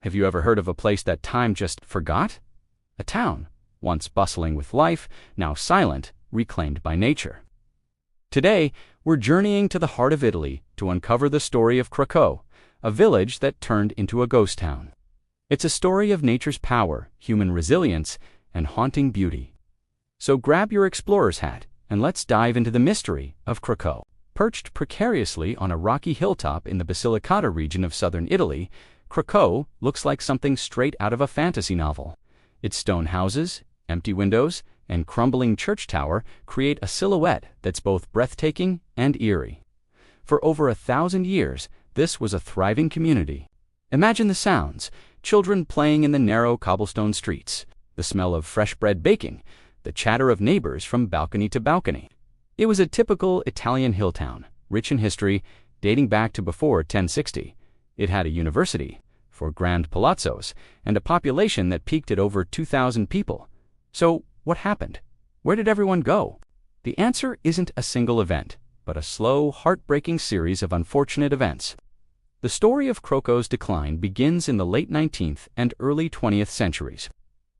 Have you ever heard of a place that time just forgot? A town, once bustling with life, now silent, reclaimed by nature. Today, we're journeying to the heart of Italy to uncover the story of Craco, a village that turned into a ghost town. It's a story of nature's power, human resilience, and haunting beauty. So grab your explorer's hat and let's dive into the mystery of Craco. Perched precariously on a rocky hilltop in the Basilicata region of southern Italy, Craco looks like something straight out of a fantasy novel. Its stone houses, empty windows, and crumbling church tower create a silhouette that's both breathtaking and eerie. For over 1,000 years, this was a thriving community. Imagine the sounds: children playing in the narrow cobblestone streets, the smell of fresh bread baking, the chatter of neighbors from balcony to balcony. It was a typical Italian hill town, rich in history, dating back to before 1060. It had a university, four grand palazzos, and a population that peaked at over 2,000 people. So, what happened? Where did everyone go? The answer isn't a single event, but a slow, heartbreaking series of unfortunate events. The story of Craco's decline begins in the late 19th and early 20th centuries.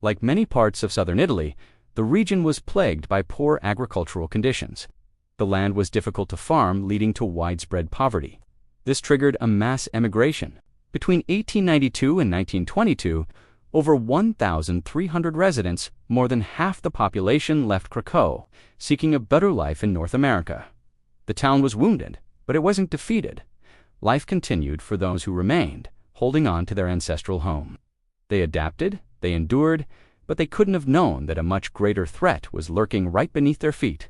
Like many parts of southern Italy, the region was plagued by poor agricultural conditions. The land was difficult to farm, leading to widespread poverty. This triggered a mass emigration. Between 1892 and 1922, over 1,300 residents, more than half the population, left Craco, seeking a better life in North America. The town was wounded, but it wasn't defeated. Life continued for those who remained, holding on to their ancestral home. They adapted, they endured, but they couldn't have known that a much greater threat was lurking right beneath their feet.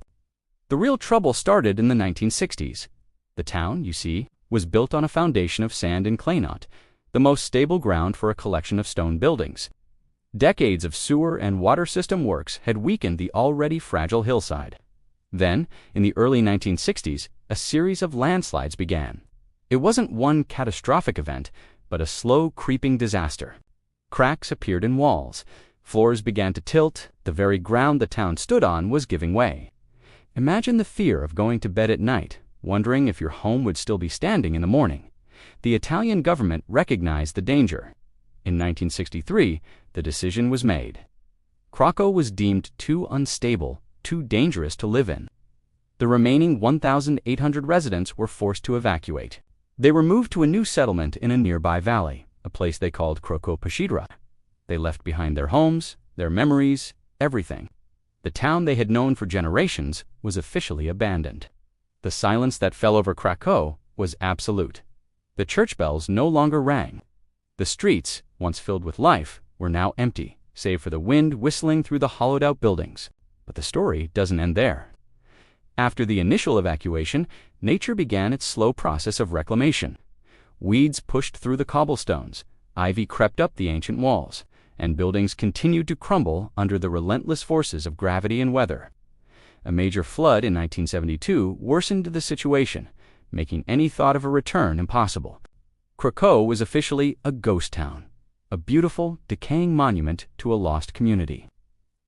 The real trouble started in the 1960s. The town, you see, was built on a foundation of sand and clay knot, the most stable ground for a collection of stone buildings. Decades of sewer and water system works had weakened the already fragile hillside. Then, in the early 1960s, a series of landslides began. It wasn't one catastrophic event, but a slow, creeping disaster. Cracks appeared in walls. Floors began to tilt. The very ground the town stood on was giving way. Imagine the fear of going to bed at night, wondering if your home would still be standing in the morning. The Italian government recognized the danger. In 1963, the decision was made. Craco was deemed too unstable, too dangerous to live in. The remaining 1,800 residents were forced to evacuate. They were moved to a new settlement in a nearby valley, a place they called Craco City. They left behind their homes, their memories, everything. The town they had known for generations was officially abandoned. The silence that fell over Craco was absolute. The church bells no longer rang. The streets, once filled with life, were now empty, save for the wind whistling through the hollowed-out buildings. But the story doesn't end there. After the initial evacuation, nature began its slow process of reclamation. Weeds pushed through the cobblestones, ivy crept up the ancient walls, and buildings continued to crumble under the relentless forces of gravity and weather. A major flood in 1972 worsened the situation, making any thought of a return impossible. Craco was officially a ghost town, a beautiful, decaying monument to a lost community.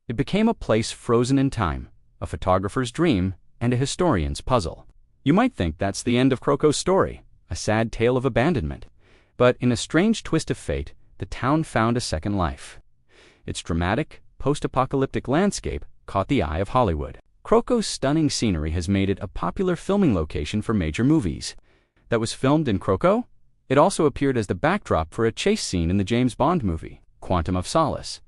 It became a place frozen in time, a photographer's dream, and a historian's puzzle. You might think that's the end of Craco's story, a sad tale of abandonment. But in a strange twist of fate, the town found a second life. Its dramatic, post-apocalyptic landscape caught the eye of Hollywood. Craco's stunning scenery has made it a popular filming location for major movies. That was filmed in Craco? It also appeared as the backdrop for a chase scene in the James Bond movie, Quantum of Solace.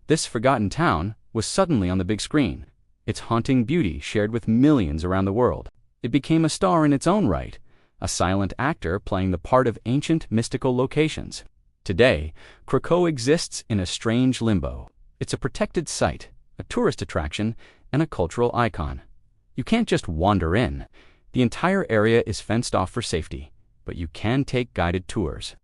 This forgotten town was suddenly on the big screen, its haunting beauty shared with millions around the world. It became a star in its own right, a silent actor playing the part of ancient mystical locations. Today, Craco exists in a strange limbo. It's a protected site, a tourist attraction, and a cultural icon. You can't just wander in. The entire area is fenced off for safety, but you can take guided tours.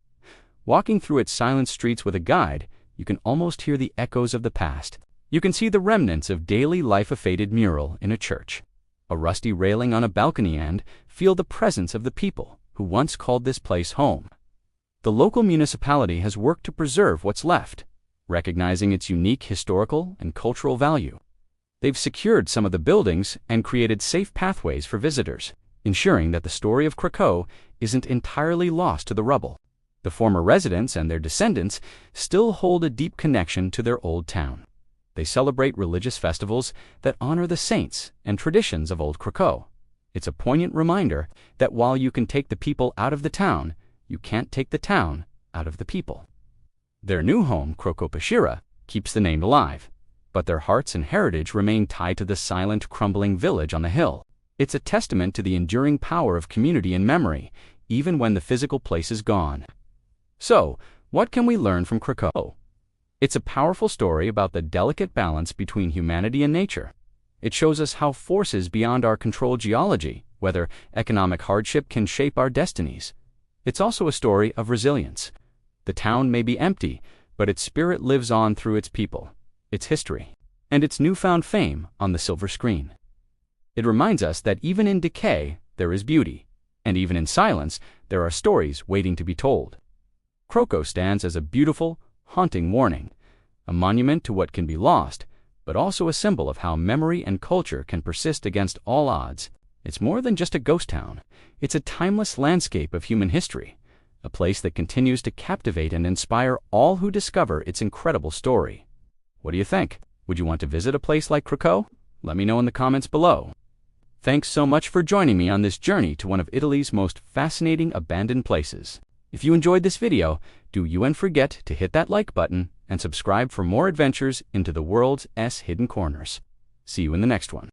Walking through its silent streets with a guide, you can almost hear the echoes of the past. You can see the remnants of daily life, a faded mural in a church, a rusty railing on a balcony, and feel the presence of the people who once called this place home. The local municipality has worked to preserve what's left, recognizing its unique historical and cultural value. They've secured some of the buildings and created safe pathways for visitors, ensuring that the story of Craco isn't entirely lost to the rubble. The former residents and their descendants still hold a deep connection to their old town. They celebrate religious festivals that honor the saints and traditions of old Craco. It's a poignant reminder that while you can take the people out of the town, you can't take the town out of the people. Their new home, Craco City, keeps the name alive, but their hearts and heritage remain tied to the silent, crumbling village on the hill. It's a testament to the enduring power of community and memory, even when the physical place is gone. So, what can we learn from Craco? It's a powerful story about the delicate balance between humanity and nature. It shows us how forces beyond our control, geology, whether economic hardship, can shape our destinies. It's also a story of resilience. The town may be empty, but its spirit lives on through its people, its history, and its newfound fame on the silver screen. It reminds us that even in decay, there is beauty, and even in silence, there are stories waiting to be told. Craco stands as a beautiful, haunting warning, a monument to what can be lost, but also a symbol of how memory and culture can persist against all odds. It's more than just a ghost town. It's a timeless landscape of human history, a place that continues to captivate and inspire all who discover its incredible story. What do you think? Would you want to visit a place like Craco? Let me know in the comments below. Thanks so much for joining me on this journey to one of Italy's most fascinating abandoned places. If you enjoyed this video, do you and forget to hit that like button and subscribe for more adventures into the world's hidden corners. See you in the next one.